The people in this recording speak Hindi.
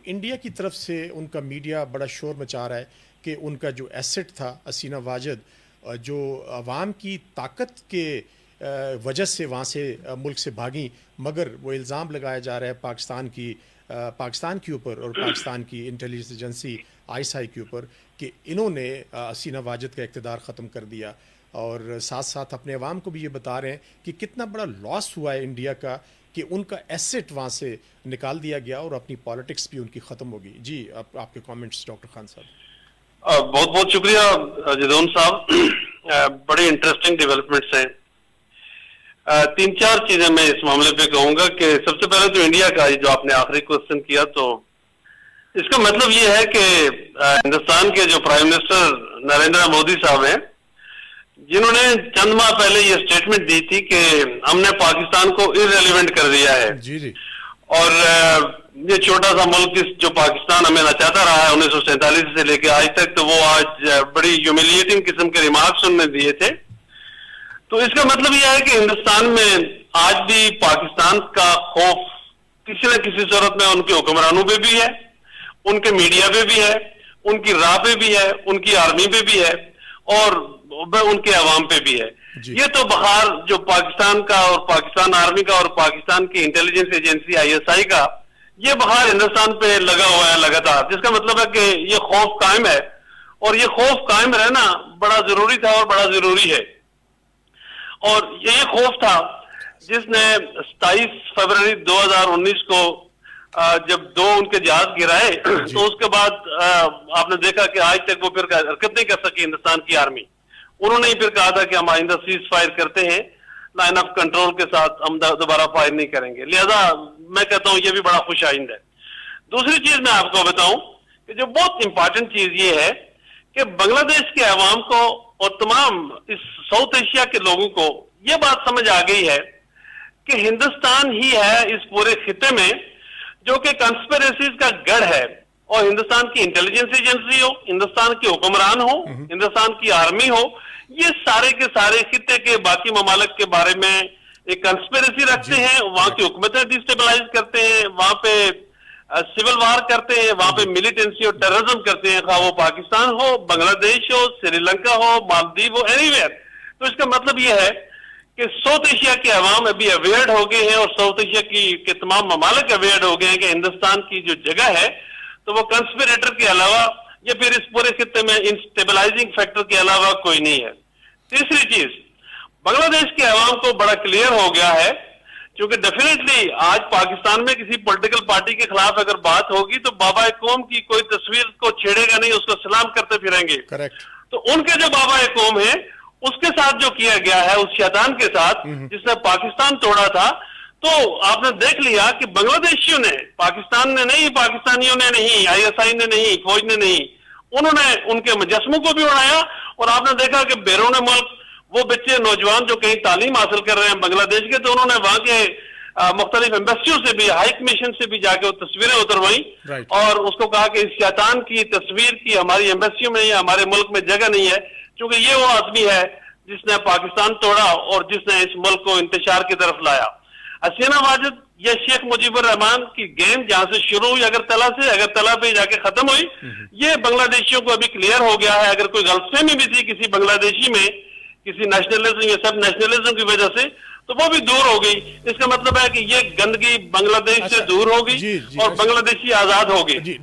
इंडिया की तरफ से उनका मीडिया बड़ा शोर मचा रहा है कि उनका जो एसेट था हसीना वाजिद, जो अवाम की ताकत के वजह से वहाँ से मुल्क से भागी, मगर वो इल्ज़ाम लगाया जा रहा है पाकिस्तान के ऊपर और पाकिस्तान की इंटेलिजेंस एजेंसी आईएसआई के ऊपर कि इन्होंने हसीना वाजिद का इक़्तिदार ख़त्म कर दिया। और साथ साथ अपने अवाम को भी ये बता रहे हैं कि कितना बड़ा लॉस हुआ है इंडिया का कि उनका एसेट वहाँ से निकाल दिया गया और अपनी पॉलिटिक्स भी उनकी ख़त्म होगी। जी, आपके कमेंट्स डॉक्टर खान साहब। बहुत बहुत शुक्रिया जदौन साहब, बड़ी इंटरेस्टिंग डेवलपमेंट्स हैं। तीन चार चीजें मैं इस मामले पे कहूंगा कि सबसे पहले तो इंडिया का जो आपने आखिरी क्वेश्चन किया, तो इसका मतलब ये है कि हिंदुस्तान के जो प्राइम मिनिस्टर नरेंद्र मोदी साहब हैं, जिन्होंने चंद माह पहले ये स्टेटमेंट दी थी कि हमने पाकिस्तान को इररेलेवेंट कर दिया है। जी जी। और ये छोटा सा मुल्क जो पाकिस्तान हमें नचाता रहा है 1947 से लेकर आज तक, तो वो आज बड़ी ह्यूमिलिएटिंग किस्म के रिमार्क्स उन्होंने दिए थे। तो इसका मतलब यह है कि हिंदुस्तान में आज भी पाकिस्तान का खौफ किसी न किसी सूरत में उनके हुक्मरानों पे भी है, उनके मीडिया पे भी है, उनकी राह पे भी है, उनकी आर्मी पे भी है और उनके अवाम पे भी है। ये तो बहार जो पाकिस्तान का और पाकिस्तान आर्मी का और पाकिस्तान की इंटेलिजेंस एजेंसी आईएसआई का ये बहार हिंदुस्तान पे लगा हुआ है लगातार, जिसका मतलब है कि ये खौफ कायम है और ये खौफ कायम रहना बड़ा जरूरी था और बड़ा जरूरी है। और ये खौफ था जिसने 27 फरवरी 2019 को जब दो उनके जहाज गिराए तो उसके बाद आपने देखा कि आज तक वो फिर हरकत नहीं कर सकी हिंदुस्तान की आर्मी। उन्होंने ही फिर कहा था कि हम आइंदा सीज फायर करते हैं, लाइन ऑफ कंट्रोल के साथ हम दोबारा फायर नहीं करेंगे। लिहाजा मैं कहता हूं ये भी बड़ा खुश आइंद है। दूसरी चीज मैं आपको बताऊं कि जो बहुत इंपॉर्टेंट चीज ये है कि बांग्लादेश के अवाम को और तमाम इस साउथ एशिया के लोगों को ये बात समझ आ गई है कि हिंदुस्तान ही है इस पूरे खिते में जो कि कंस्पिरेसीज का गढ़ है। और हिंदुस्तान की इंटेलिजेंस एजेंसी हो, हिंदुस्तान के हुक्मरान हो, हिंदुस्तान की आर्मी हो, ये सारे के सारे खिते के बाकी ममालिक के बारे में एक कंस्पिरेसी रखते हैं, वहां की हुकूमतें डिस्टेबलाइज करते हैं, वहां पे सिविल वार करते हैं, वहां पे मिलिटेंसी और टेररिज्म करते हैं, खा वो पाकिस्तान हो, बांग्लादेश हो, श्रीलंका हो, मालदीव हो, एनीवेयर। तो इसका मतलब ये है कि साउथ एशिया के अवाम अभी अवेयर्ड हो गए हैं और साउथ एशिया के तमाम ममालिक अवेयर्ड हो गए हैं कि हिंदुस्तान की जो जगह है तो वो कंस्पिरेटर के अलावा या फिर इस पूरे खिते में इन स्टेबलाइजिंग फैक्टर के अलावा कोई नहीं है। तीसरी चीज, बांग्लादेश के अवाम को बड़ा क्लियर हो गया है, क्योंकि डेफिनेटली आज पाकिस्तान में किसी पॉलिटिकल पार्टी के खिलाफ अगर बात होगी तो बाबा कौम की कोई तस्वीर को छेड़ेगा नहीं, उसको सलाम करते फिरेंगे। करेक्ट। तो उनके जो बाबा कौम है उसके साथ जो किया गया है, उस शैतान के साथ जिसने पाकिस्तान तोड़ा था, तो आपने देख लिया कि बांग्लादेशियों ने, पाकिस्तान ने नहीं, पाकिस्तानियों ने नहीं, आईएसआई ने नहीं, फौज ने नहीं, उन्होंने उनके मुजस्मों को भी उड़ाया। और आपने देखा कि बैरून मुल्क वो बच्चे नौजवान जो कहीं तालीम हासिल कर रहे हैं बांग्लादेश के, तो उन्होंने वहां के मुख्तलिफ एम्बेसियों से भी, हाई कमीशन से भी जाके वो तस्वीरें उतरवाई और उसको कहा कि इस शैतान की तस्वीर की हमारी एम्बेसियों में या हमारे मुल्क में जगह नहीं है, क्योंकि ये वो आदमी है जिसने पाकिस्तान तोड़ा और जिसने इस मुल्क को इंतशार की तरफ लाया। हसीना वाजिद या शेख मुजीबुर रहमान की गेम जहां से शुरू हुई अगरतला से, अगरतला पे जाके खत्म हुई, ये बांग्लादेशियों को अभी क्लियर हो गया है। अगर कोई गलतफहमी भी थी किसी बांग्लादेशी में, किसी नेशनलिज्म या सब नेशनलिज्म की वजह से, तो वो भी दूर हो गई। इसका मतलब है कि ये गंदगी बांग्लादेश से दूर होगी और बांग्लादेशी आजाद होगी।